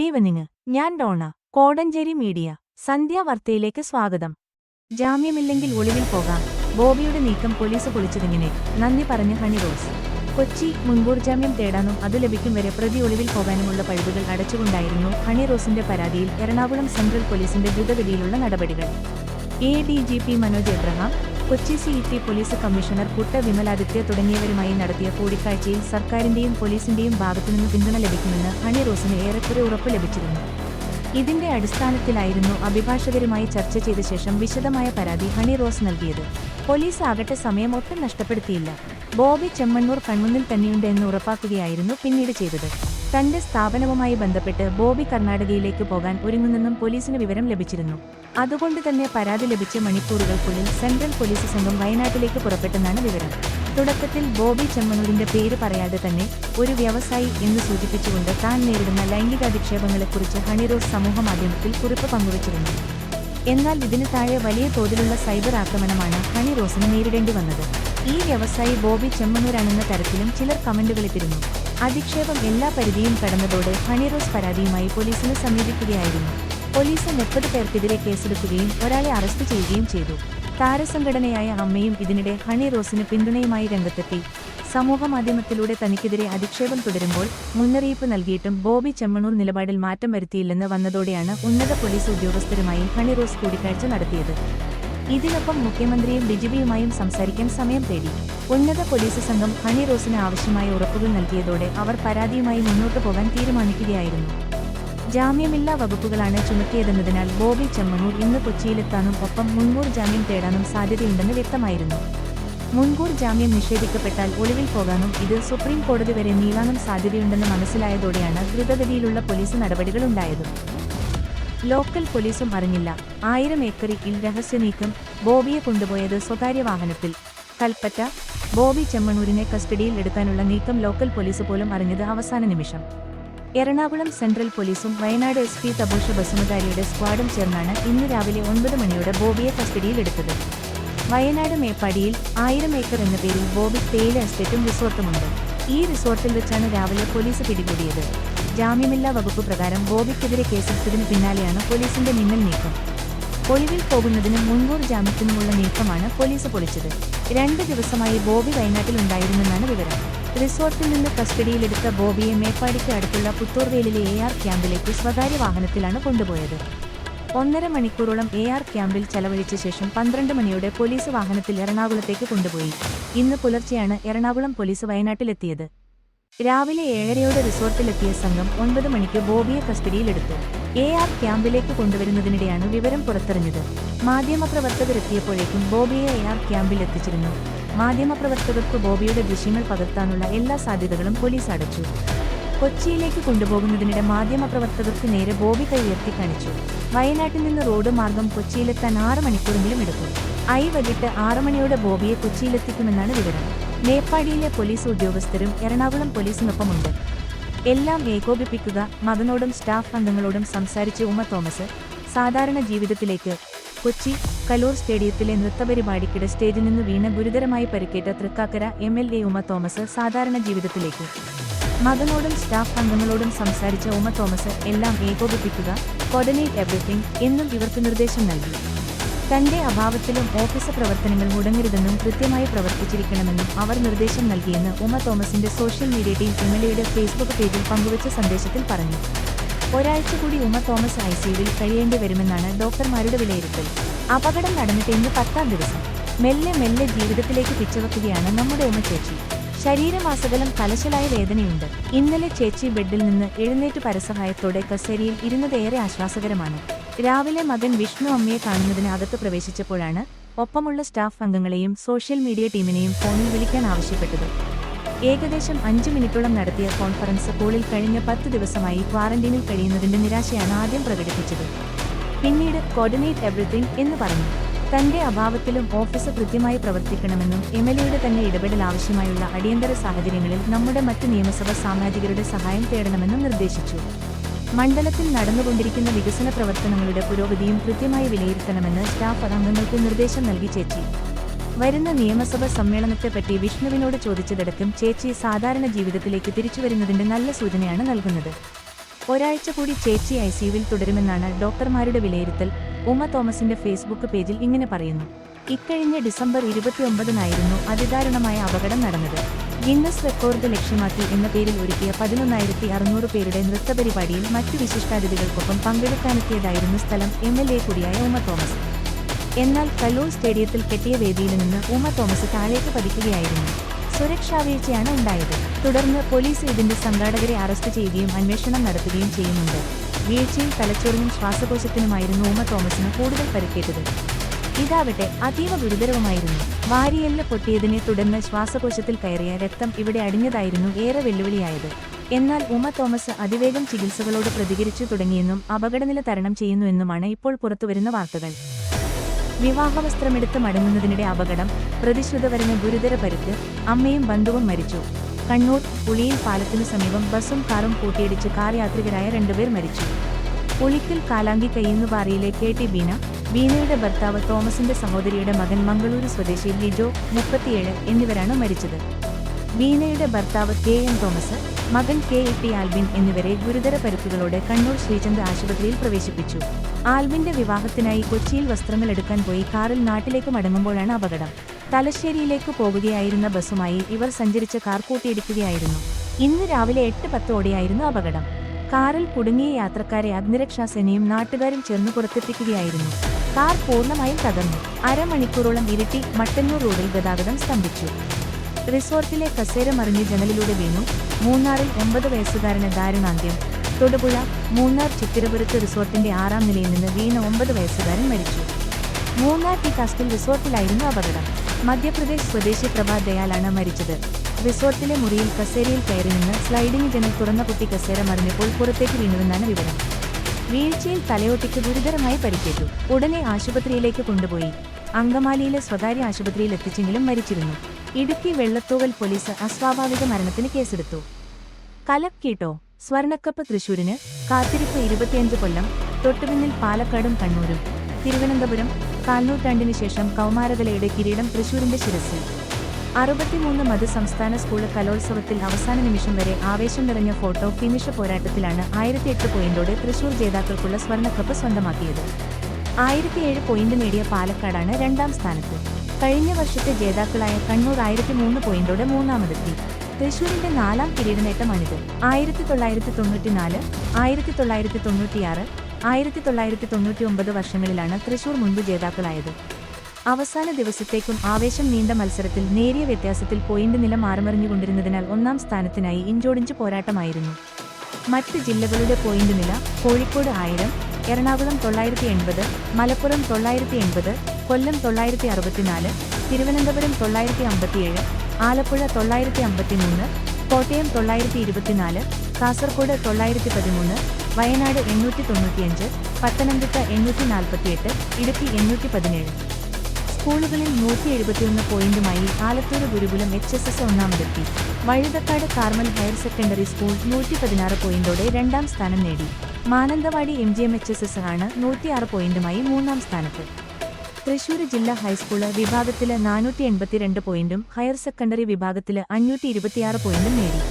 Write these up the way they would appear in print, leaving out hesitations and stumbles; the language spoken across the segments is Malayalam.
Good evening. ഞാൻ ഡോണ. കോടഞ്ചേരി മീഡിയ. സന്ധ്യാവാർത്തയിലേക്ക് സ്വാഗതം. ജാമ്യമില്ലെങ്കിൽ ഒളിവിൽ പോകാം. ബോബിയുടെ നീക്കം പോലീസ് പൊളിച്ചതിങ്ങനെ. നന്ദി പറഞ്ഞ് ഹണി റോസ്. കൊച്ചി. മുൻകൂർ ജാമ്യം തേടാനും അത് ലഭിക്കും വരെ പ്രതി ഒളിവിൽ പോകാനുമുള്ള പഴുതുകൾ അടച്ചുകൊണ്ടായിരുന്നു ഹണി റോസിന്റെ പരാതിയിൽ എറണാകുളം സെൻട്രൽ പോലീസിന്റെ ദ്രുതഗതിയിലുള്ള നടപടികൾ. ADGP Manoj Abraham, Kochi CET police commissioner Putta Vimaladitya തുടങ്ങിയവരുമായി നടത്തിയ കൂടിക്കാഴ്ചയിൽ സർക്കാരിന്റെയും പോലീസിന്റെയും ഭാഗത്തുനിന്ന് പിന്തുണ ലഭിക്കുമെന്ന് ഹണി റോസിന് ഏറെക്കുറെ ഉറപ്പ് ലഭിച്ചിരുന്നു. ഇതിന്റെ അടിസ്ഥാനത്തിലായിരുന്നു അഭിഭാഷകരുമായി ചർച്ച ചെയ്ത ശേഷം വിശദമായ പരാതി ഹണി റോസ് നൽകിയത്. പോലീസ് ആകട്ടെ സമയം ഒട്ടും നഷ്ടപ്പെടുത്തിയില്ല. ബോബി ചെമ്മണ്ണൂർ കൺമുന്നിൽ തന്നെയുണ്ട് എന്ന് ഉറപ്പാക്കുകയായിരുന്നു പിന്നീട് ചെയ്തത്. തന്റെ സ്ഥാപനവുമായി ബന്ധപ്പെട്ട് ബോബി കർണാടകയിലേക്ക് പോകാൻ ഒരുങ്ങുന്നെന്നും പോലീസിന് വിവരം ലഭിച്ചിരുന്നു. അതുകൊണ്ട് തന്നെ പരാതി ലഭിച്ച മണിക്കൂറുകൾക്കുള്ളിൽ സെൻട്രൽ പോലീസ് സംഘം വയനാട്ടിലേക്ക് പുറപ്പെട്ടെന്നാണ് വിവരം. തുടക്കത്തിൽ ബോബി ചെമ്മണ്ണൂരിന്റെ പേര് പറയാതെ തന്നെ ഒരു വ്യവസായി എന്ന് സൂചിപ്പിച്ചുകൊണ്ട് താൻ നേരിടുന്ന ലൈംഗികാധിക്ഷേപങ്ങളെക്കുറിച്ച് ഹണി റോസ് സമൂഹമാധ്യമത്തിൽ കുറിപ്പ് പങ്കുവച്ചിരുന്നു. എന്നാൽ ഇതിന് താഴെ വലിയ തോതിലുള്ള സൈബർ ആക്രമണമാണ് ഹണി റോസിന് നേരിടേണ്ടി വന്നത്. ഈ വ്യവസായി ബോബി ചെമ്മണ്ണൂരാണെന്ന തരത്തിലും ചിലർ കമന്റുകളിട്ടിരുന്നു. അധിക്ഷേപം എല്ലാ പരിധിയും കടന്നതോടെ ഹണി റോസ് പരാതിയുമായി പോലീസിനെ സമീപിക്കുകയായിരുന്നു. പോലീസ് 30 പേർക്കെതിരെ കേസെടുക്കുകയും ഒരാളെ അറസ്റ്റ് ചെയ്യുകയും ചെയ്തു. താരസംഘടനയായ അമ്മയും ഇതിനിടെ ഹണി റോസിന് പിന്തുണയുമായി രംഗത്തെത്തി. സമൂഹമാധ്യമത്തിലൂടെ തനിക്കെതിരെ അധിക്ഷേപം തുടരുമ്പോൾ മുന്നറിയിപ്പ് നൽകിയിട്ടും ബോബി ചെമ്മണ്ണൂർ നിലപാടിൽ മാറ്റം വരുത്തിയില്ലെന്ന് വന്നതോടെയാണ് ഉന്നത പോലീസ് ഉദ്യോഗസ്ഥരുമായി ഹണി റോസ് കൂടിക്കാഴ്ച നടത്തിയത്. ഇതിനൊപ്പം മുഖ്യമന്ത്രിയും DGPയുമായും സംസാരിക്കാൻ സമയം തേടി. ഉന്നത പോലീസ് സംഘം ഹണി റോസിന് ആവശ്യമായ ഉറപ്പുകൾ നൽകിയതോടെ അവർ പരാതിയുമായി മുന്നോട്ടു പോകാൻ തീരുമാനിക്കുകയായിരുന്നു. ജാമ്യമില്ലാ വകുപ്പുകളാണ് ചുമത്തിയതെന്നതിനാൽ ബോബി ചെമ്മണ്ണൂർ ഇന്ന് കൊച്ചിയിലെത്താനും ഒപ്പം മുൻകൂർ ജാമ്യം തേടാനും സാധ്യതയുണ്ടെന്ന് വ്യക്തമായിരുന്നു. മുൻകൂർ ജാമ്യം നിഷേധിക്കപ്പെട്ടാൽ ഒളിവിൽ പോകാനും ഇത് സുപ്രീം കോടതി വരെ നീളാനും സാധ്യതയുണ്ടെന്ന് മനസ്സിലായതോടെയാണ് ദ്രുതഗതിയിലുള്ള പോലീസ് നടപടികളുണ്ടായത്. ലോക്കൽ പോലീസും അറിഞ്ഞില്ല. 1000 ഏക്കറിൽ രഹസ്യനീക്കം. ബോബിയെ കൊണ്ടുപോയത് സ്വകാര്യ വാഹനത്തിൽ. കൽപ്പറ്റ. ബോബി ചെമ്മണ്ണൂരിനെ കസ്റ്റഡിയിൽ എടുക്കാനുള്ള നീക്കം ലോക്കൽ പോലീസ് പോലും അറിഞ്ഞത് അവസാന നിമിഷം. എറണാകുളം സെൻട്രൽ പോലീസും വയനാട് SP തബൂഷ ബസുമതാരിയുടെ സ്ക്വാഡും ചേർന്നാണ് ഇന്ന് രാവിലെ 9 മണിയോടെ ബോബിയെ കസ്റ്റഡിയിലെടുത്തത്. വയനാട് മേപ്പാടിയിൽ 1000 ഏക്കർ എന്ന പേരിൽ ബോബി തേയില എസ്റ്റേറ്റും റിസോർട്ടുമുണ്ട്. ഈ റിസോർട്ടിൽ വെച്ചാണ് രാവിലെ പോലീസ് പിടികൂടിയത്. ജാമ്യമില്ലാ വകുപ്പ് പ്രകാരം ബോബിക്കെതിരെ കേസെടുത്തതിന് പിന്നാലെയാണ് പോലീസിന്റെ മിന്നൽ നീക്കം. ഒളിവിൽ പോകുന്നതിനും മുൻകൂർ ജാമ്യത്തിനുമുള്ള നീക്കമാണ് പോലീസ് പൊളിച്ചത്. 2 ദിവസമായി ബോബി വയനാട്ടിലുണ്ടായിരുന്നെന്നാണ് വിവരം. റിസോർട്ടിൽ നിന്ന് കസ്റ്റഡിയിലെടുത്ത ബോബിയെ മേപ്പാടിക്ക് അടുത്തുള്ള പുത്തൂർവേലിലെ AR ക്യാമ്പിലേക്ക് സ്വകാര്യ വാഹനത്തിലാണ് കൊണ്ടുപോയത്. 1.5 മണിക്കൂറോളം AR ക്യാമ്പിൽ ചെലവഴിച്ച ശേഷം 12 മണിയോടെ പോലീസ് വാഹനത്തിൽ എറണാകുളത്തേക്ക് കൊണ്ടുപോയി. ഇന്ന് പുലർച്ചെയാണ് എറണാകുളം പോലീസ് വയനാട്ടിലെത്തിയത്. രാവിലെ 7:30 റിസോർട്ടിലെത്തിയ സംഘം 9 മണിക്ക് ബോബിയെ കസ്റ്റഡിയിലെടുത്തു. AR ക്യാമ്പിലേക്ക് കൊണ്ടുവരുന്നതിനിടെയാണ് വിവരം പുറത്തറിഞ്ഞത്. മാധ്യമപ്രവർത്തകരെത്തിയപ്പോഴേക്കും ബോബിയെ AR ക്യാമ്പിൽ എത്തിച്ചിരുന്നു. മാധ്യമപ്രവർത്തകർക്ക് ബോബിയുടെ ദൃശ്യങ്ങൾ പകർത്താനുള്ള എല്ലാ സാധ്യതകളും പോലീസ് അടച്ചു. കൊച്ചിയിലേക്ക് കൊണ്ടുപോകുന്നതിനിടെ മാധ്യമപ്രവർത്തകർക്ക് നേരെ ബോബി കൈ ഉയർത്തി കാണിച്ചു. വയനാട്ടിൽ നിന്ന് റോഡ് മാർഗം കൊച്ചിയിലെത്താൻ 6 മണിക്കൂറെങ്കിലും എടുക്കും. വൈകിട്ട് 6 മണിയോടെ ബോബിയെ കൊച്ചിയിലെത്തിക്കുമെന്നാണ് വിവരം. മേപ്പാടിയിലെ പോലീസ് ഉദ്യോഗസ്ഥരും എറണാകുളം പോലീസിനൊപ്പമുണ്ട്. എല്ലാം ഏകോപിപ്പിക്കുക. മകനോടും സ്റ്റാഫ് അംഗങ്ങളോടും സംസാരിച്ച് ഉമ തോമസ്. സാധാരണ ജീവിതത്തിലേക്ക്. കൊച്ചി. കലൂർ സ്റ്റേഡിയത്തിലെ നൃത്തപരിപാടിക്കിടെ സ്റ്റേജിൽ നിന്ന് വീണ് ഗുരുതരമായി പരിക്കേറ്റ തൃക്കാക്കര MLA ഉമ തോമസ് സാധാരണ ജീവിതത്തിലേക്ക്. മകനോടും സ്റ്റാഫ് അംഗങ്ങളോടും സംസാരിച്ച ഉമ തോമസ് എല്ലാം ഏകോപിപ്പിക്കുക, കോർഡിനേറ്റ് എവറിത്തിങ് എന്നും ഇവർക്ക് നിർദ്ദേശം നൽകി. തന്റെ അഭാവത്തിലും ഓഫീസ് പ്രവർത്തനങ്ങൾ മുടങ്ങരുതെന്നും കൃത്യമായി പ്രവർത്തിച്ചിരിക്കണമെന്നും അവർ നിർദ്ദേശം നൽകിയെന്ന് ഉമ തോമസിന്റെ സോഷ്യൽ മീഡിയ ടീം MLAയുടെ ഫേസ്ബുക്ക് പേജിൽ പങ്കുവച്ച സന്ദേശത്തിൽ പറഞ്ഞു. ഒരാഴ്ച കൂടി ഉമ തോമസ് ICUവിൽ കഴിയേണ്ടി വരുമെന്നാണ് ഡോക്ടർമാരുടെ വിലയിരുത്തൽ. അപകടം നടന്നിട്ട് ഇന്ന് 10ാം ദിവസം. മെല്ലെ ജീവിതത്തിലേക്ക് പിച്ചവെക്കുകയാണ് നമ്മുടെ ഉമ ചേച്ചി. ശരീരമാസകലം കലശലായ വേദനയുണ്ട്. ഇന്നലെ ചേച്ചി ബെഡിൽ നിന്ന് എഴുന്നേറ്റ് പരസഹായത്തോടെ കസേരയിൽ ഇരുന്നത് ഏറെ ആശ്വാസകരമാണ്. രാവിലെ മകൻ വിഷ്ണു അമ്മയെ കാണുന്നതിന് അകത്ത് പ്രവേശിച്ചപ്പോഴാണ് ഒപ്പമുള്ള സ്റ്റാഫ് അംഗങ്ങളെയും സോഷ്യൽ മീഡിയ ടീമിനെയും ഫോണിൽ വിളിക്കാൻ ആവശ്യപ്പെട്ടത്. ഏകദേശം 5 മിനിറ്റോളം നടത്തിയ കോൺഫറൻസ് കോളിൽ കഴിഞ്ഞ 10 ദിവസമായി ക്വാറന്റീനിൽ കഴിയുന്നതിന്റെ നിരാശയാണ് ആദ്യം പ്രകടിപ്പിച്ചത്. പിന്നീട് കോർഡിനേറ്റ് എവറിത്തിങ് എന്ന് പറഞ്ഞു. തന്റെ അഭാവത്തിലും ഓഫീസ് കൃത്യമായി പ്രവർത്തിക്കണമെന്നും MLAയുടെ തന്നെ ഇടപെടൽ ആവശ്യമായുള്ള അടിയന്തര സാഹചര്യങ്ങളിൽ നമ്മുടെ മറ്റ് നിയമസഭാ സാമാജികരുടെ സഹായം തേടണമെന്നും നിർദ്ദേശിച്ചു. മണ്ഡലത്തിൽ നടന്നുകൊണ്ടിരിക്കുന്ന വികസന പ്രവർത്തനങ്ങളുടെ പുരോഗതിയും കൃത്യമായി വിലയിരുത്തണമെന്ന് സ്റ്റാഫ് അംഗങ്ങൾക്ക് നിർദ്ദേശം നൽകി ചേച്ചി. വരുന്ന നിയമസഭാ സമ്മേളനത്തെപ്പറ്റി വിഷ്ണുവിനോട് ചോദിച്ചതടക്കം ചേച്ചി സാധാരണ ജീവിതത്തിലേക്ക് തിരിച്ചുവരുന്നതിന്റെ നല്ല സൂചനയാണ് നൽകുന്നത്. ഒരാഴ്ച കൂടി ചേച്ചി ഐസിയുവിൽ തുടരുമെന്നാണ് ഡോക്ടർമാരുടെ വിലയിരുത്തൽ. ഉമ തോമസിന്റെ ഫേസ്ബുക്ക് പേജിൽ ഇങ്ങനെ പറയുന്നു. ഇക്കഴിഞ്ഞ ഡിസംബർ 29-നായിരുന്നു അതിദാരുണമായ അപകടം നടന്നത്. ഗിന്നസ് റെക്കോർഡ് ലക്ഷ്യമാക്കി എന്ന പേരിൽ ഒരുക്കിയ 11,600 പേരുടെ നൃത്തപരിപാടിയിൽ മറ്റു വിശിഷ്ടാതിഥികൾക്കൊപ്പം പങ്കെടുക്കാനെത്തിയതായിരുന്നു സ്ഥലം MLA കൂടിയായ ഉമ തോമസ്. എന്നാൽ കലൂർ സ്റ്റേഡിയത്തിൽ കെട്ടിയ വേദിയിൽ നിന്ന് ഉമ തോമസ് താഴേക്ക് പതിക്കുകയായിരുന്നു. സുരക്ഷാവീഴ്ചയാണ് ഉണ്ടായത്. തുടർന്ന് പോലീസ് ഇതിന്റെ സംഘാടകരെ അറസ്റ്റ് ചെയ്യുകയും അന്വേഷണം നടത്തുകയും ചെയ്യുന്നുണ്ട്. വീഴ്ചയിൽ തലച്ചോറിനും ശ്വാസകോശത്തിനുമായിരുന്നു ഉമ തോമസിന് കൂടുതൽ പരിക്കേറ്റത്. ഇതാവട്ടെ അതീവ ഗുരുതരവുമായിരുന്നു. വാരിയെല്ല് പൊട്ടിയതിനെ തുടർന്ന് ശ്വാസകോശത്തിൽ കയറിയ രക്തം ഇവിടെ അടിഞ്ഞതായിരുന്നു ഏറെ വെല്ലുവിളിയായത്. എന്നാൽ ഉമ തോമസ് അതിവേഗം ചികിത്സകളോട് പ്രതികരിച്ചു തുടങ്ങിയെന്നും അപകടനില തരണം ചെയ്യുന്നുവെന്നുമാണ് ഇപ്പോൾ പുറത്തുവരുന്ന വാർത്തകൾ. വിവാഹവസ്ത്രമെടുത്ത് മടങ്ങുന്നതിനിടെ അപകടം, പ്രതിശ്രുതവരന് ഗുരുതര പരിക്ക്, അമ്മയും ബന്ധുവും മരിച്ചു. കണ്ണൂർ ഉളിയിൽ പാലത്തിനു സമീപം ബസും കാറും കൂട്ടിയിടിച്ച് കാർ യാത്രികരായ 2 പേർ മരിച്ചു. ഉളിക്കൽ കാലാങ്കി കയ്യുന്നുപാറയിലെ KT ബീന, ബീനയുടെ ഭർത്താവ് തോമസിന്റെ സഹോദരിയുടെ മകൻ മംഗളൂരു സ്വദേശി ലിജോ 37 എന്നിവരാണ് മരിച്ചത്. ബീനയുടെ ഭർത്താവ് KM തോമസ്, മകൻ KT ആൽബിൻ എന്നിവരെ ഗുരുതര പരിക്കുകളോടെ കണ്ണൂർ ശ്രീചന്ദ് ആശുപത്രിയിൽ പ്രവേശിപ്പിച്ചു. ആൽബിന്റെ വിവാഹത്തിനായി കൊച്ചിയിൽ വസ്ത്രങ്ങൾ എടുക്കാൻ പോയി കാറിൽ നാട്ടിലേക്ക് മടങ്ങുമ്പോഴാണ് അപകടം. തലശ്ശേരിയിലേക്ക് പോകുകയായിരുന്ന ബസുമായി ഇവർ സഞ്ചരിച്ച കാർ കൂട്ടിയിടിക്കുകയായിരുന്നു. ഇന്ന് രാവിലെ 8:10 അപകടം. കാറിൽ കുടുങ്ങിയ യാത്രക്കാരെ അഗ്നിരക്ഷാസേനയും നാട്ടുകാരും ചേർന്ന് പുറത്തെത്തിക്കുകയായിരുന്നു. കാർ പൂർണ്ണമായും തകർന്നു. അരമണിക്കൂറോളം ഇരിട്ടി മട്ടന്നൂർ റോഡിൽ ഗതാഗതം സ്തംഭിച്ചു. റിസോർട്ടിലെ കസേര മറിഞ്ഞ് ജനലിലൂടെ വീണു. മൂന്നാറിൽ 9 വയസ്സുകാരന് ദാരുണാന്ത്യം. തൊടുപുഴ മൂന്നാർ ചിത്തിരപുരത്ത് റിസോർട്ടിന്റെ 6ാം നിലയിൽ നിന്ന് വീണ 9 വയസ്സുകാരൻ മരിച്ചു. മൂന്നാർ ടി കാസ്റ്റിൽ റിസോർട്ടിലായിരുന്നു അപകടം. മധ്യപ്രദേശ് സ്വദേശി പ്രഭാ ദയാലാണ് മരിച്ചത്. റിസോർട്ടിലെ മുറിയിൽ കസേരയിൽ കയറി നിന്ന് സ്ലൈഡിംഗ് ജനൽ തുറന്ന കുട്ടി കസേര മറിഞ്ഞപ്പോൾ പുറത്തേക്ക് വീണുവെന്നാണ് വിവരം. വീഴ്ചയിൽ തലയോട്ടിക്ക് ഗുരുതരമായി പരിക്കേറ്റു. ഉടനെ ആശുപത്രിയിലേക്ക് കൊണ്ടുപോയി. അങ്കമാലിയിലെ സ്വകാര്യ ആശുപത്രിയിൽ എത്തിച്ചെങ്കിലും മരിച്ചിരുന്നു. ഇടുക്കി വെള്ളത്തൂവൽ പോലീസ് അസ്വാഭാവിക മരണത്തിന് കേസെടുത്തു. കലക്കീട്ടോ സ്വർണക്കപ്പ് തൃശൂരിന്, കാത്തിരിപ്പ് 25 കൊല്ലം. തൊട്ടുപിന്നിൽ പാലക്കാടും കണ്ണൂരും. തിരുവനന്തപുരം കാൽനൂറ്റാണ്ടിനു ശേഷം കൗമാരകലയുടെ കിരീടം തൃശൂരിന്റെ ശിരസിൽ. 63 മതസംസ്ഥാന സ്കൂൾ കലോത്സവത്തിൽ അവസാന നിമിഷം വരെ ആവേശം നിറഞ്ഞ ഫോട്ടോ ഫിനിഷ് പോരാട്ടത്തിലാണ് 1008 പോയിന്റോടെ തൃശൂർ ജേതാക്കൾക്കുള്ള സ്വർണക്കപ്പ് സ്വന്തമാക്കിയത്. 1007 പോയിന്റ് നേടിയ പാലക്കാടാണ് 2ാം സ്ഥാനത്ത്. കഴിഞ്ഞ വർഷത്തെ ജേതാക്കളായ കണ്ണൂർ 1003 പോയിന്റോടെ 3ാമതെത്തി. തൃശൂരിന്റെ 4ാം കിരീടനേട്ടമാണിത്. 1994, 1996, 1999 വർഷങ്ങളിലാണ് തൃശൂർ മുൻപ് ജേതാക്കളായത്. അവസാന ദിവസത്തേക്കും ആവേശം നീണ്ട മത്സരത്തിൽ നേരിയ വ്യത്യാസത്തിൽ പോയിന്റ് നില മാറിമറിഞ്ഞുകൊണ്ടിരുന്നതിനാൽ 1ാം സ്ഥാനത്തിനായി ഇഞ്ചോടിഞ്ച് പോരാട്ടമായിരുന്നു. മറ്റ് ജില്ലകളുടെ പോയിന്റ് നില: കോഴിക്കോട് 1000, എറണാകുളം 980, മലപ്പുറം 980, കൊല്ലം 964, തിരുവനന്തപുരം 957, ആലപ്പുഴ 953, കോട്ടയം 924, കാസർഗോഡ് 913, വയനാട് 895, പത്തനംതിട്ട 848, ഇടുക്കി 817. സ്കൂളുകളിൽ 171 പോയിന്റുമായി ആലത്തൂർ ഗുരുകുലം HSS 1ാമതെത്തി. Vazhuthacaud Carmel higher secondary school 116 പോയിന്റോടെ 2ാം സ്ഥാനം നേടി. മാനന്തവാടി MGM HSS ആണ് 106 പോയിന്റുമായി 3ാം സ്ഥാനത്ത്. തൃശൂർ ജില്ലാ ഹൈസ്കൂള് വിഭാഗത്തില് 482 പോയിന്റും ഹയർ സെക്കൻഡറി വിഭാഗത്തില് 526 പോയിന്റും നേടി.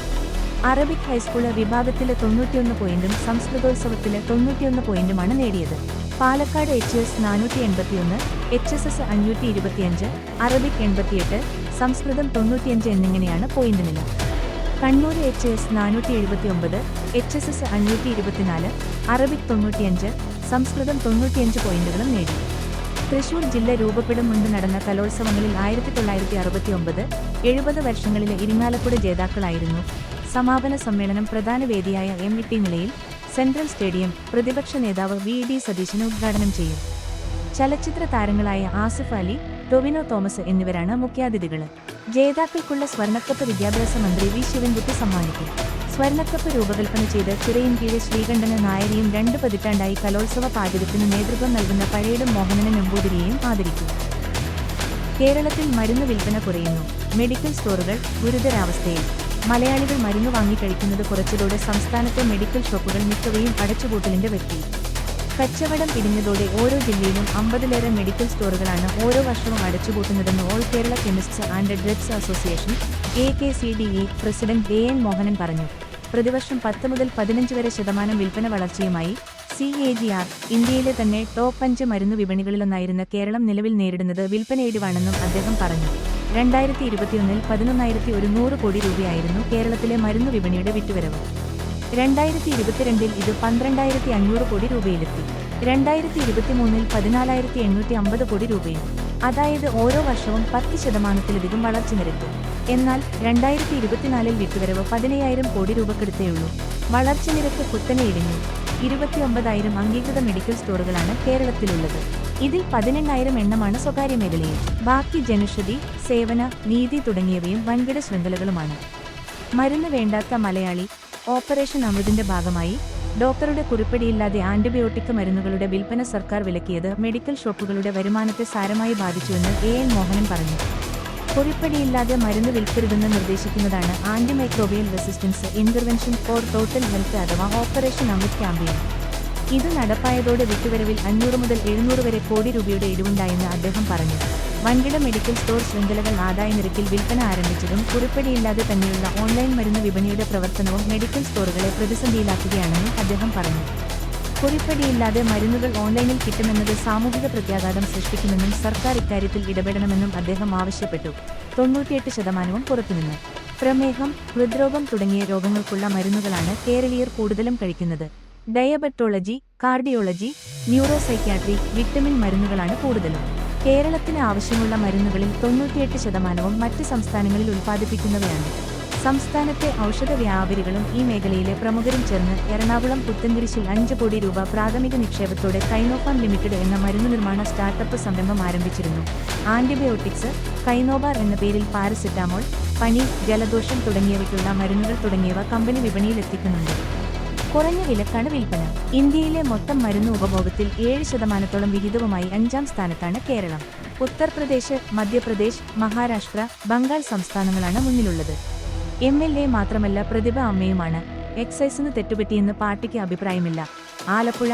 അറബിക് ഹൈസ്കൂള് വിഭാഗത്തില് 91 പോയിന്റും സംസ്കൃതോത്സവത്തില് 91 പോയിന്റുമാണ് നേടിയത്. പാലക്കാട് HUS 481, HSS 525, അറബിക് 88, സംസ്കൃതം 95 എന്നിങ്ങനെയാണ് പോയിന്റ് നില. കണ്ണൂർ HUS 479, HSS 524, അറബിക് 95, സംസ്കൃതം 95 പോയിന്റുകളും നേടി. തൃശൂർ ജില്ല രൂപപ്പെടും മുൻപ് നടന്ന കലോത്സവങ്ങളിൽ 1969, 70 വർഷങ്ങളിലെ ഇരിങ്ങാലക്കുട ജേതാക്കളായിരുന്നു. സമാപന സമ്മേളനം പ്രധാന വേദിയായ MIT നിലയിൽ സെൻട്രൽ സ്റ്റേഡിയം പ്രതിപക്ഷ നേതാവ് VD സതീശന് ഉദ്ഘാടനം ചെയ്യും. ചലച്ചിത്ര താരങ്ങളായ ആസിഫ് അലി, ടൊവിനോ തോമസ് എന്നിവരാണ് മുഖ്യാതിഥികൾ. ജേതാക്കൾക്കുള്ള സ്വർണക്കപ്പ് വിദ്യാഭ്യാസ മന്ത്രി V ശിവൻകുട്ടി സമ്മാനിക്കും. സ്വർണക്കപ്പ് രൂപകൽപ്പന ചെയ്ത് ചിറയിൻകീഴ് ശ്രീകണ്ഠന് നായരെയും 2 പതിറ്റാണ്ടായി കലോത്സവ പാചകത്തിന് നേതൃത്വം നൽകുന്ന പഴയിടം മോഹനന് നമ്പൂതിരിയെയും ആദരിക്കും. കേരളത്തിൽ മരുന്ന് വിൽപ്പന കുറയുന്നു. മെഡിക്കൽ സ്റ്റോറുകൾ ഗുരുതരാവസ്ഥയിൽ. മലയാളികൾ മരുന്ന് വാങ്ങിക്കഴിക്കുന്നത് കുറച്ചതോടെ സംസ്ഥാനത്തെ മെഡിക്കൽ ഷോപ്പുകൾ മിക്കവയും അടച്ചുപൂട്ടലിന്റെ വക്കിൽ. കച്ചവടം ഇടിഞ്ഞതോടെ ഓരോ ജില്ലയിലും 50ലേറെ മെഡിക്കൽ സ്റ്റോറുകളാണ് ഓരോ വർഷവും അടച്ചുപൂട്ടുന്നതെന്ന് all Kerala chemists and drugs association AKCDE president AN Mohanan പറഞ്ഞു. പ്രതിവർഷം 10 മുതൽ 15 വരെ ശതമാനം വിൽപ്പന വളർച്ചയുമായി CAGR. ഇന്ത്യയിലെ തന്നെ ടോപ്പ് 5 മരുന്നു വിപണികളിലൊന്നായിരുന്ന കേരളം നിലവിൽ നേരിടുന്നത് വിൽപ്പനയിടിവാണെന്നും അദ്ദേഹം പറഞ്ഞു. 2021-ൽ 11,100 കോടി രൂപയായിരുന്നു കേരളത്തിലെ മരുന്നു വിപണിയുടെ വിറ്റുവരവ്. 2022-ൽ ഇത് 12,500 കോടി രൂപയിലെത്തി. 2023-ൽ 14,850 കോടി രൂപയും. അതായത് ഓരോ വർഷവും 10%-ലധികം വളർച്ച നിരക്ക്. എന്നാൽ 2024-ൽ വിറ്റുവരവ് 15,000 കോടി രൂപക്കടുത്തേയുള്ളൂ. വളർച്ച നിരക്ക് കുത്തനെ ഇടിഞ്ഞു. 29,000 അംഗീകൃത മെഡിക്കൽ സ്റ്റോറുകളാണ് കേരളത്തിലുള്ളത്. ഇതിൽ 18,000 എണ്ണമാണ് സ്വകാര്യ മേഖലയിൽ. ബാക്കി ജനുഷതി, സേവന, നീതി തുടങ്ങിയവയും വൻകിട ശൃംഖലകളുമാണ്. മരുന്ന് വേണ്ടാത്ത മലയാളി. ഓപ്പറേഷൻ അമൃതിന്റെ ഭാഗമായി ഡോക്ടറുടെ കുറിപ്പടിയില്ലാതെ ആന്റിബയോട്ടിക് മരുന്നുകളുടെ വിൽപ്പന സർക്കാർ വിലക്കിയത് മെഡിക്കൽ ഷോപ്പുകളുടെ വരുമാനത്തെ സാരമായി ബാധിച്ചുവെന്ന് AN മോഹനൻ പറഞ്ഞു. കുറിപ്പടിയില്ലാതെ മരുന്ന് വിൽക്കരുതെന്ന് നിർദ്ദേശിക്കുന്നതാണ് antimicrobial resistance intervention for total health അഥവാ ഓപ്പറേഷൻ അമൃത് ക്യാമ്പയിൻ. ഇത് നടപ്പായതോടെ വിറ്റുവരവിൽ 500 മുതൽ 700 വരെ കോടി രൂപയുടെ ഇടിവുണ്ടായെന്ന് അദ്ദേഹം പറഞ്ഞു. വൻകിട മെഡിക്കൽ സ്റ്റോർ ശൃംഖലകൾ ആദായനിരക്കിൽ വിൽപ്പന ആരംഭിച്ചതും കുറിപ്പടിയില്ലാതെ തന്നെയുള്ള ഓൺലൈൻ മരുന്ന് വിപണിയുടെ പ്രവർത്തനവും മെഡിക്കൽ സ്റ്റോറുകളെ പ്രതിസന്ധിയിലാക്കുകയാണെന്നും അദ്ദേഹം പറഞ്ഞു. കുറിപ്പടിയില്ലാതെ മരുന്നുകൾ ഓൺലൈനിൽ കിട്ടുമെന്നത് സാമൂഹിക പ്രത്യാഘാതം സൃഷ്ടിക്കുമെന്നും സർക്കാർ ഇക്കാര്യത്തിൽ ഇടപെടണമെന്നും അദ്ദേഹം ആവശ്യപ്പെട്ടു. 98% പുറത്തുനിന്ന്. പ്രമേഹം, ഹൃദ്രോഗം തുടങ്ങിയ രോഗങ്ങൾക്കുള്ള മരുന്നുകളാണ് കേരളീയർ കൂടുതലും കഴിക്കുന്നത്. ഡയബറ്റോളജി, കാർഡിയോളജി, ന്യൂറോസൈക്യാട്രി, വിറ്റമിൻ മരുന്നുകളാണ് കൂടുതലും. കേരളത്തിന് ആവശ്യമുള്ള മരുന്നുകളിൽ 98% മറ്റ് സംസ്ഥാനങ്ങളിൽ ഉൽപ്പാദിപ്പിക്കുന്നവയാണ്. സംസ്ഥാനത്തെ ഔഷധ വ്യാപാരികളും ഈ മേഖലയിലെ പ്രമുഖരും ചേർന്ന് എറണാകുളം പുത്തൻകുരിശിൽ 5 കോടി രൂപ പ്രാഥമിക നിക്ഷേപത്തോടെ കൈനോഫാം ലിമിറ്റഡ് എന്ന മരുന്ന് നിർമ്മാണ സ്റ്റാർട്ടപ്പ് സംരംഭം ആരംഭിച്ചിരുന്നു. ആന്റിബയോട്ടിക്സ്, കൈനോബാർ എന്ന പേരിൽ പാരസെറ്റാമോൾ, പനി, ജലദോഷം തുടങ്ങിയവയ്ക്കുള്ള മരുന്നുകൾ തുടങ്ങിയവ കമ്പനി വിപണിയിൽ എത്തിക്കുന്നുണ്ട്. കുറഞ്ഞ വിലക്കാണ് വിൽപ്പന. ഇന്ത്യയിലെ മൊത്തം മരുന്ന് ഉപഭോഗത്തിൽ 7%-ഓളം വിഹിതവുമായി 5ാം സ്ഥാനത്താണ് കേരളം. ഉത്തർപ്രദേശ്, മധ്യപ്രദേശ്, മഹാരാഷ്ട്ര, ബംഗാൾ സംസ്ഥാനങ്ങളാണ് മുന്നിലുള്ളത്. MLA മാത്രമല്ല പ്രതിഭ അമ്മയുമാണ്. എക്സൈസിന് തെറ്റുപറ്റിയെന്ന് പാർട്ടിക്ക് അഭിപ്രായമില്ല. ആലപ്പുഴ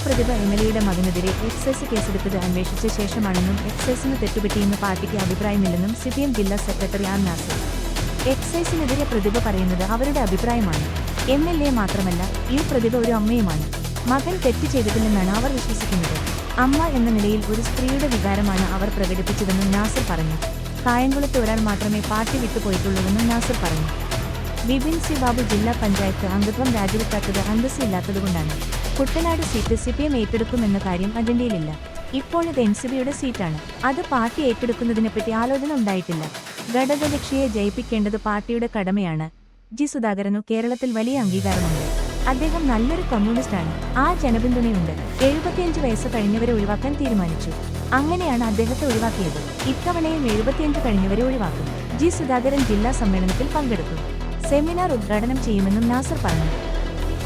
പ്രതിഭ MLAയുടെ മകനെതിരെ എക്സൈസ് കേസെടുത്തത് അന്വേഷിച്ച ശേഷമാണെന്നും എക്സൈസിന് തെറ്റുപറ്റിയെന്ന് പാർട്ടിക്ക് അഭിപ്രായമില്ലെന്നും CPM ജില്ലാ സെക്രട്ടറി ആർ നാസർ. എക്സൈസിനെതിരെ പ്രതിഭ പറയുന്നത് അവരുടെ അഭിപ്രായമാണ്. MLA മാത്രമല്ല പ്രതിഭ ഒരു അമ്മയുമാണ്. മകൻ തെറ്റ് ചെയ്തിട്ടില്ലെന്നാണ് അവർ വിശ്വസിക്കുന്നത്. അമ്മ എന്ന നിലയിൽ ഒരു സ്ത്രീയുടെ വികാരമാണ് അവർ പ്രകടിപ്പിച്ചതെന്നും നാസർ പറഞ്ഞു. കായംകുളത്ത് ഒരാൾ മാത്രമേ പാർട്ടി വിട്ടുപോയിട്ടുള്ളൂവെന്നും നാസർ പറഞ്ഞു. ബിപിൻ സി ബാബു ജില്ലാ പഞ്ചായത്ത് അംഗത്വം രാജിവെക്കാത്തത് അന്തസ്സില്ലാത്തതുകൊണ്ടാണ്. കുട്ടനാട് സീറ്റ് CPM ഏറ്റെടുക്കുമെന്ന കാര്യം അജണ്ടയിലില്ല. ഇപ്പോൾ ഇത് NCPയുടെ സീറ്റാണ്. അത് പാർട്ടി ഏറ്റെടുക്കുന്നതിനെപ്പറ്റി ആലോചന ഉണ്ടായിട്ടില്ല. ഘടകകക്ഷിയെ ജയിപ്പിക്കേണ്ടത് പാർട്ടിയുടെ കടമയാണ്. സുധാകരനു കേരളത്തിൽ വലിയ അംഗീകാരമുണ്ട്. അദ്ദേഹം നല്ലൊരു കമ്മ്യൂണിസ്റ്റാണ്. ആ ജനപിന്തുണയുണ്ട്. 75 വയസ്സ് കഴിഞ്ഞവരെ ഒഴിവാക്കാൻ തീരുമാനിച്ചു. അങ്ങനെയാണ് അദ്ദേഹത്തെ ഒഴിവാക്കിയത്. ഇത്തവണയും 75 കഴിഞ്ഞവരെ ഒഴിവാക്കും. സുധാകരൻ ജില്ലാ സമ്മേളനത്തിൽ പങ്കെടുത്തു. സെമിനാർ ഉദ്ഘാടനം ചെയ്യുമെന്നും നാസർ പറഞ്ഞു.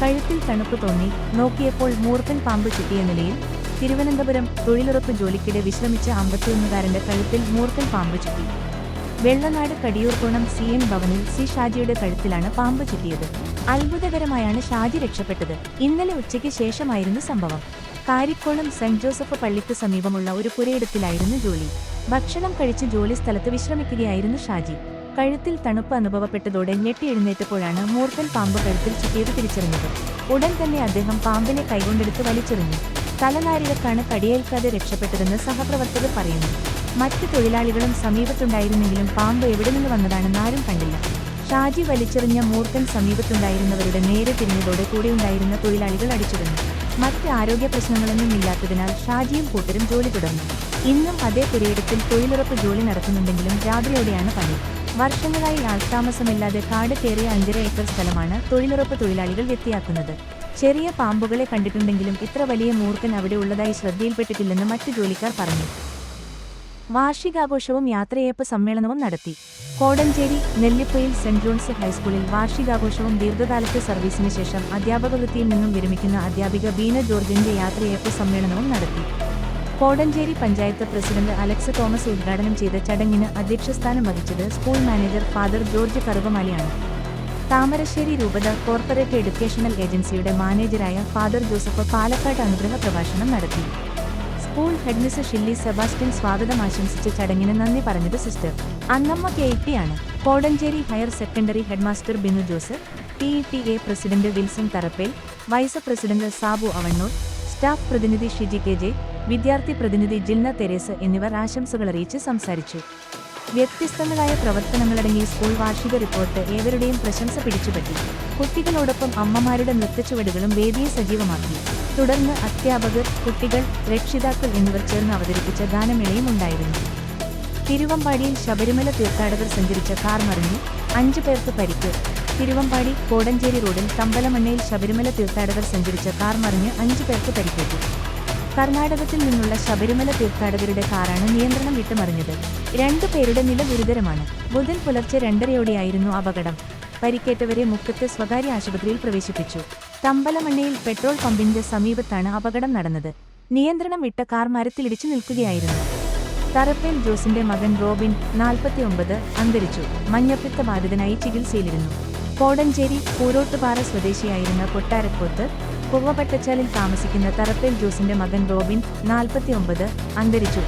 കഴുത്തിൽ തണുപ്പ് തോന്നി നോക്കിയപ്പോൾ മൂർഖൻ പാമ്പ് ചുറ്റിയ നിലയിൽ തിരുവനന്തപുരം. തൊഴിലുറപ്പ് ജോലിക്കിടെ വിശ്രമിച്ച 51-കാരന്റെ കഴുത്തിൽ മൂർഖൻ പാമ്പ് ചുറ്റി. വെള്ളനാട് കടിയൂർക്കോണം CN ഭവനിൽ ഷാജിയുടെ കഴുത്തിലാണ് പാമ്പ് ചുറ്റിയത്. അത്ഭുതകരമായാണ് ഷാജി രക്ഷപ്പെട്ടത്. ഇന്നലെ ഉച്ചയ്ക്ക് ശേഷമായിരുന്നു സംഭവം. കാരിക്കോണം സെന്റ് ജോസഫ് പള്ളിക്ക് സമീപമുള്ള ഒരു പുരയിടത്തിലായിരുന്നു ജോലി. ഭക്ഷണം കഴിച്ച് ജോലി സ്ഥലത്ത് വിശ്രമിക്കുകയായിരുന്നു ഷാജി. കഴുത്തിൽ തണുപ്പ് അനുഭവപ്പെട്ടതോടെ ഞെട്ടി എഴുന്നേറ്റപ്പോഴാണ് മൂർഖൻ പാമ്പ് കഴുത്തിൽ ചുറ്റിയത് തിരിച്ചറിഞ്ഞത്. ഉടൻ തന്നെ അദ്ദേഹം പാമ്പിനെ കൈകൊണ്ടെടുത്ത് വലിച്ചെറിഞ്ഞു. തലനാരിഴക്കാണ് കടിയേൽക്കാതെ രക്ഷപ്പെട്ടതെന്ന് സഹപ്രവർത്തകർ പറയുന്നു. മറ്റ് തൊഴിലാളികളും സമീപത്തുണ്ടായിരുന്നെങ്കിലും പാമ്പ് എവിടെ നിന്ന് വന്നതാണെന്ന് ആരും കണ്ടില്ല. ഷാജി വലിച്ചെറിഞ്ഞ മൂർഖൻ സമീപത്തുണ്ടായിരുന്നവരുടെ നേരെ തിരിഞ്ഞതോടെ കൂടെയുണ്ടായിരുന്ന തൊഴിലാളികൾ അടിച്ചിരുന്നു. മറ്റ് ആരോഗ്യ പ്രശ്നങ്ങളൊന്നും ഇല്ലാത്തതിനാൽ ഷാജിയും കൂട്ടരും ജോലി തുടർന്നു. ഇന്നും അതേ പുരയിടത്തിൽ തൊഴിലുറപ്പ് ജോലി നടത്തുന്നുണ്ടെങ്കിലും രാത്രിയോടെയാണ് പണി. വർഷങ്ങളായി ആൾതാമസമില്ലാതെ കാട് കയറിയ 5.5 ഏക്കർ സ്ഥലമാണ് തൊഴിലുറപ്പ് തൊഴിലാളികൾ വൃത്തിയാക്കുന്നത്. ചെറിയ പാമ്പുകളെ കണ്ടിട്ടുണ്ടെങ്കിലും ഇത്ര വലിയ മൂർഖൻ അവിടെ ഉള്ളതായി ശ്രദ്ധയിൽപ്പെട്ടിട്ടില്ലെന്ന് മറ്റു ജോലിക്കാർ പറഞ്ഞു. വാർഷികാഘോഷവും യാത്രയയപ്പ് സമ്മേളനവും നടത്തി. കോടഞ്ചേരി നെല്ലിപ്പൊയിൽ സെന്റ് ജോൺസ് ഹൈസ്കൂളിൽ വാർഷികാഘോഷവും ദീർഘകാലത്തെ സർവീസിന് ശേഷം അധ്യാപക വൃത്തിയിൽ നിന്നും വിരമിക്കുന്ന അധ്യാപിക ബീന ജോർജിന്റെ യാത്രയയപ്പ് സമ്മേളനവും നടത്തി. Kodanchery panchayat president Alex Thomas ഉദ്ഘാടനം ചെയ്ത ചടങ്ങിന് അധ്യക്ഷസ്ഥാനം വഹിച്ചത് സ്കൂൾ മാനേജർ ഫാദർ ജോർജ് കറുകമാലിയാണ്. താമരശ്ശേരി രൂപത കോർപ്പറേറ്റ് എഡ്യൂക്കേഷണൽ ഏജൻസിയുടെ മാനേജരായ ഫാദർ ജോസഫ് പാലക്കാട് അനുഗ്രഹ പ്രഭാഷണം നടത്തി. സ്കൂൾ ഹെഡ്മിസ് ഷില്ലി സെബാസ്റ്റ്യൻ സ്വാഗതം ആശംസിച്ച ചടങ്ങിന് നന്ദി പറഞ്ഞത് സിസ്റ്റർ അന്നമ്മ KT ആണ്. Kodanchery higher secondary headmaster Binu Jose, PTA president Wilson Tharappel, vice president Sabu Avannur, staff പ്രതിനിധി ഷിജി KJ, വിദ്യാർത്ഥി പ്രതിനിധി ജിൽന തെരേസ് എന്നിവർ ആശംസകളറിയിച്ച് സംസാരിച്ചു. വ്യത്യസ്തങ്ങളായ പ്രവർത്തനങ്ങളടങ്ങിയ സ്കൂൾ വാർഷിക റിപ്പോർട്ട് ഏവരുടെയും പ്രശംസ പിടിച്ചുപറ്റി. കുട്ടികളോടൊപ്പം അമ്മമാരുടെ നൃത്തച്ചുവടുകളും വേദിയെ സജീവമാക്കി. തുടർന്ന് അധ്യാപകർ, കുട്ടികൾ, രക്ഷിതാക്കൾ എന്നിവർ ചേർന്ന് അവതരിപ്പിച്ച ഗാനമേളയും ഉണ്ടായിരുന്നു. തിരുവമ്പാടിയിൽ ശബരിമല തീർത്ഥാടകർ സഞ്ചരിച്ച കാർ മറിഞ്ഞു, 5 പേർക്ക് പരിക്ക്. തിരുവമ്പാടി കോടഞ്ചേരി റോഡിൽ തമ്പലമണ്ണയിൽ ശബരിമല തീർത്ഥാടകർ സഞ്ചരിച്ച കാർ മറിഞ്ഞ് 5 പേർക്ക് പരിക്കേറ്റു. കർണാടകത്തിൽ നിന്നുള്ള ശബരിമല തീർത്ഥാടകരുടെ കാറാണ് നിയന്ത്രണം വിട്ടുമറിഞ്ഞത്. 2 പേരുടെ നില ഗുരുതരമാണ്. ബുധൻ പുലർച്ചെ 2:30യോടെയായിരുന്നു അപകടം. പരിക്കേറ്റവരെ മുക്കത്തെ സ്വകാര്യ ആശുപത്രിയിൽ പ്രവേശിപ്പിച്ചു. തമ്പലമണ്ണയിൽ പെട്രോൾ പമ്പിന്റെ സമീപത്താണ് അപകടം നടന്നത്. നിയന്ത്രണം വിട്ട കാർ മരത്തിലിടിച്ചു നിൽക്കുകയായിരുന്നു. തറപ്പേൽ ജോസിന്റെ മകൻ റോബിൻ, 49, അന്തരിച്ചു. മഞ്ഞപ്പിത്ത ബാധിതനായി ചികിത്സയിലിരുന്നു. കോടഞ്ചേരി പൂരോട്ടുപാറ സ്വദേശിയായിരുന്ന കൊട്ടാരക്കോത്ത് കുവ്വപട്ടച്ചാലിൽ താമസിക്കുന്ന തറപ്പേൽ ജോസിന്റെ മകൻ റോബിൻ, 49, അന്തരിച്ചു.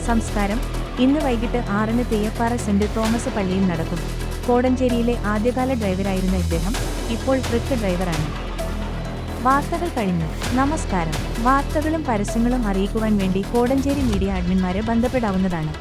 സംസ്കാരം ഇന്ന് വൈകിട്ട് 6-ന് തെയ്യപ്പാറ സെന്റ് തോമസ് പള്ളിയിൽ നടക്കും. കോടഞ്ചേരിയിലെ ആദ്യകാല ഡ്രൈവറായിരുന്ന ഇദ്ദേഹം ഇപ്പോൾ ട്രക്ക് ഡ്രൈവറാണ്. വാർത്തകൾ കഴിഞ്ഞു. നമസ്കാരം. വാർത്തകളും പരസ്യങ്ങളും അറിയിക്കുവാൻ വേണ്ടി കോടഞ്ചേരി മീഡിയ അഡ്മിന്മാരെ ബന്ധപ്പെടാവുന്നതാണ്.